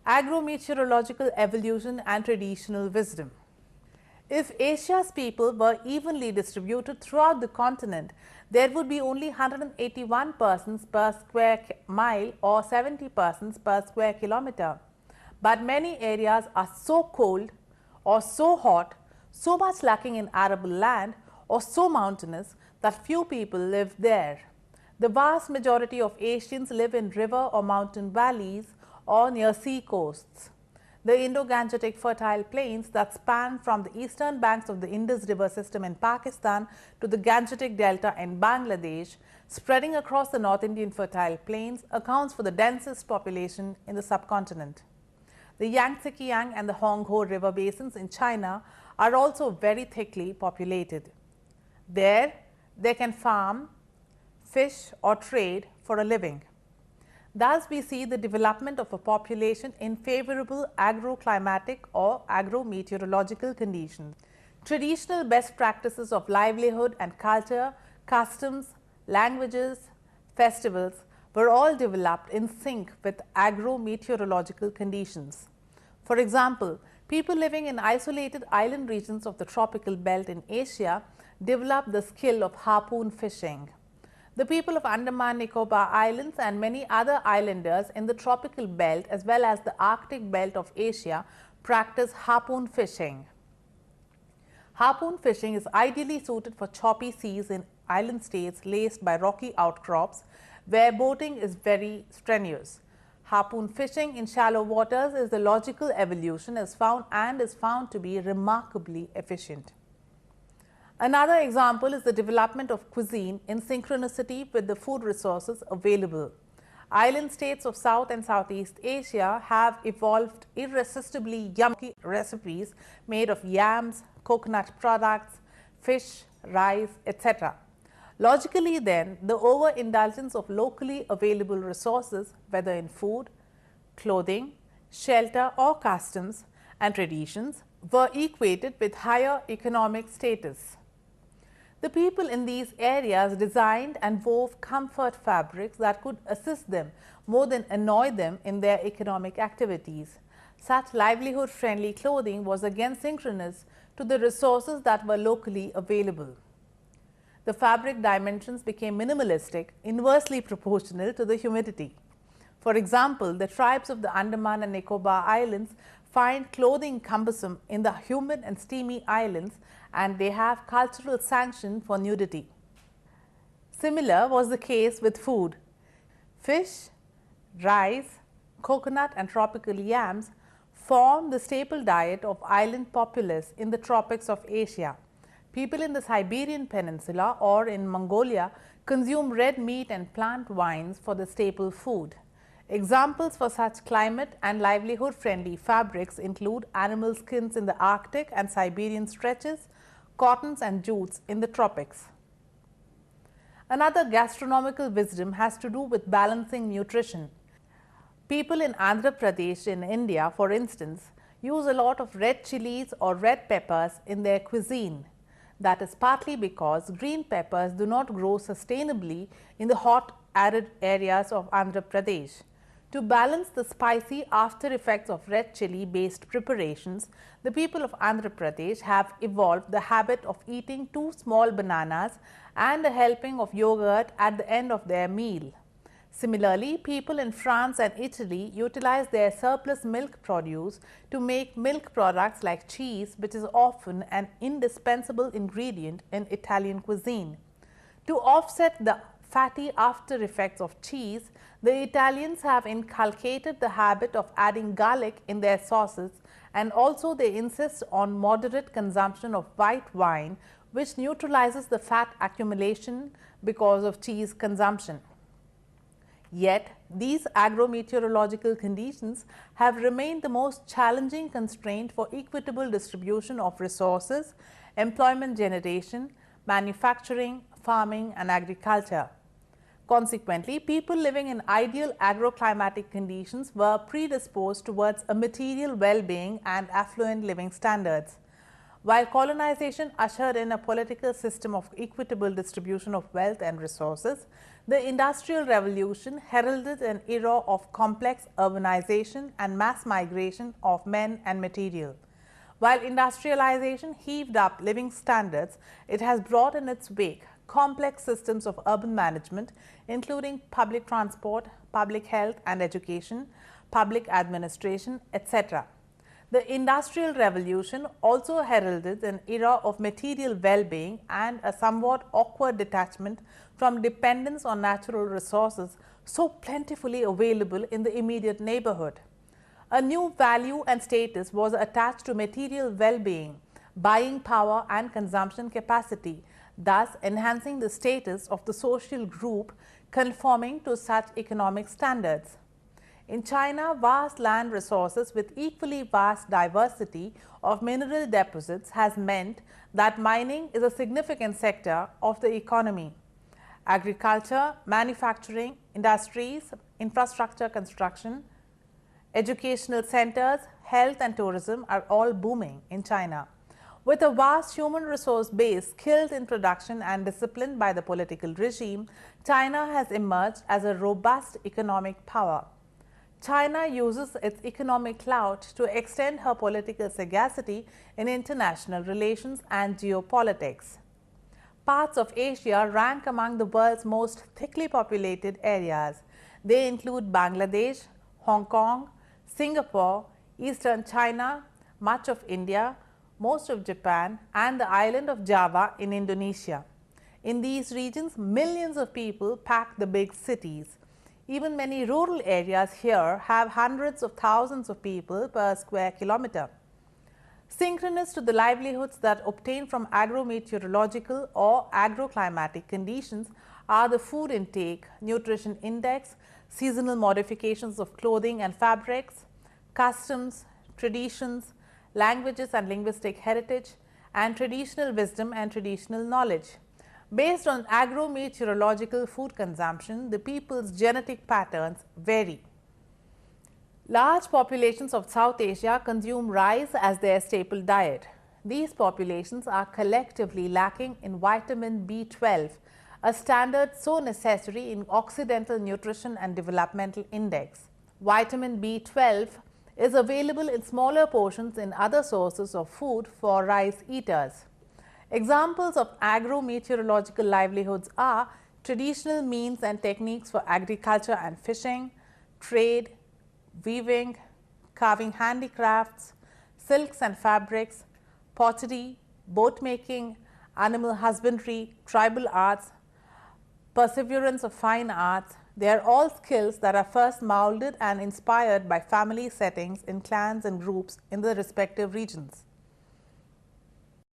Agrometeorological evolution and traditional wisdom. If Asia's people were evenly distributed throughout the continent, there would be only 181 persons per square mile or 70 persons per square kilometer. But many areas are so cold or so hot, so much lacking in arable land or so mountainous that few people live there. The vast majority of Asians live in river or mountain valleys or near sea coasts. The Indo-Gangetic fertile plains that span from the eastern banks of the Indus River system in Pakistan to the Gangetic Delta in Bangladesh, spreading across the North Indian fertile plains, accounts for the densest population in the subcontinent. The Yangtze-Kiang and the Honghe river basins in China are also very thickly populated. There, they can farm, fish or trade for a living. Thus, we see the development of a population in favorable agroclimatic or agrometeorological conditions. Traditional best practices of livelihood and culture, customs, languages, festivals were all developed in sync with agrometeorological conditions. For example, people living in isolated island regions of the tropical belt in Asia developed the skill of harpoon fishing. The people of Andaman Nicobar Islands and many other islanders in the tropical belt as well as the Arctic belt of Asia practice harpoon fishing. Harpoon fishing is ideally suited for choppy seas in island states laced by rocky outcrops where boating is very strenuous. Harpoon fishing in shallow waters is the logical evolution is found to be remarkably efficient. Another example is the development of cuisine in synchronicity with the food resources available. Island states of South and Southeast Asia have evolved irresistibly yummy recipes made of yams, coconut products, fish, rice, etc. Logically then, the overindulgence of locally available resources, whether in food, clothing, shelter or customs and traditions, were equated with higher economic status. The people in these areas designed and wove comfort fabrics that could assist them more than annoy them in their economic activities. Such livelihood-friendly clothing was again synchronous to the resources that were locally available. The fabric dimensions became minimalistic, inversely proportional to the humidity. For example, the tribes of the Andaman and Nicobar Islands find clothing cumbersome in the humid and steamy islands, and they have cultural sanction for nudity. Similar was the case with food. Fish, rice, coconut and tropical yams form the staple diet of island populace in the tropics of Asia. People in the Siberian Peninsula or in Mongolia consume red meat and plant wines for the staple food. Examples for such climate and livelihood friendly fabrics include animal skins in the Arctic and Siberian stretches, cottons and jutes in the tropics. Another gastronomical wisdom has to do with balancing nutrition. People in Andhra Pradesh in India, for instance, use a lot of red chilies or red peppers in their cuisine. That is partly because green peppers do not grow sustainably in the hot, arid areas of Andhra Pradesh. To balance the spicy after effects of red chili based preparations, the people of Andhra Pradesh have evolved the habit of eating 2 small bananas and a helping of yogurt at the end of their meal. Similarly, people in France and Italy utilize their surplus milk produce to make milk products like cheese, which is often an indispensable ingredient in Italian cuisine. To offset the fatty after effects of cheese, the Italians have inculcated the habit of adding garlic in their sauces, and also they insist on moderate consumption of white wine, which neutralizes the fat accumulation because of cheese consumption. Yet, these agrometeorological conditions have remained the most challenging constraint for equitable distribution of resources, employment generation, manufacturing, farming and agriculture. Consequently, people living in ideal agroclimatic conditions were predisposed towards a material well-being and affluent living standards. While colonization ushered in a political system of equitable distribution of wealth and resources, the Industrial Revolution heralded an era of complex urbanization and mass migration of men and material. While industrialization heaved up living standards, it has brought in its wake complex systems of urban management, including public transport, public health and education, public administration, etc. The Industrial Revolution also heralded an era of material well-being and a somewhat awkward detachment from dependence on natural resources so plentifully available in the immediate neighborhood. A new value and status was attached to material well-being, buying power and consumption capacity, thus enhancing the status of the social group conforming to such economic standards. In China, vast land resources with equally vast diversity of mineral deposits has meant that mining is a significant sector of the economy. Agriculture, manufacturing, industries, infrastructure construction, educational centers, health and tourism are all booming in China. With a vast human resource base skilled in production and disciplined by the political regime, China has emerged as a robust economic power. China uses its economic clout to extend her political sagacity in international relations and geopolitics. Parts of Asia rank among the world's most thickly populated areas. They include Bangladesh, Hong Kong, Singapore, Eastern China, much of India, most of Japan and the island of Java in Indonesia. In these regions, millions of people pack the big cities. Even many rural areas here have hundreds of thousands of people per square kilometer. Synchronous to the livelihoods that obtain from agrometeorological or agroclimatic conditions are the food intake, nutrition index, seasonal modifications of clothing and fabrics, customs, traditions, languages and linguistic heritage, and traditional wisdom and traditional knowledge. Based on agrometeorological food consumption, the people's genetic patterns vary. Large populations of South Asia consume rice as their staple diet. These populations are collectively lacking in vitamin B12, a standard so necessary in Occidental Nutrition and Developmental Index. Vitamin B12 is available in smaller portions in other sources of food for rice eaters. Examples of agrometeorological livelihoods are traditional means and techniques for agriculture and fishing, trade, weaving, carving handicrafts, silks and fabrics, pottery, boat making, animal husbandry, tribal arts, perseverance of fine arts. They are all skills that are first molded and inspired by family settings in clans and groups in the respective regions.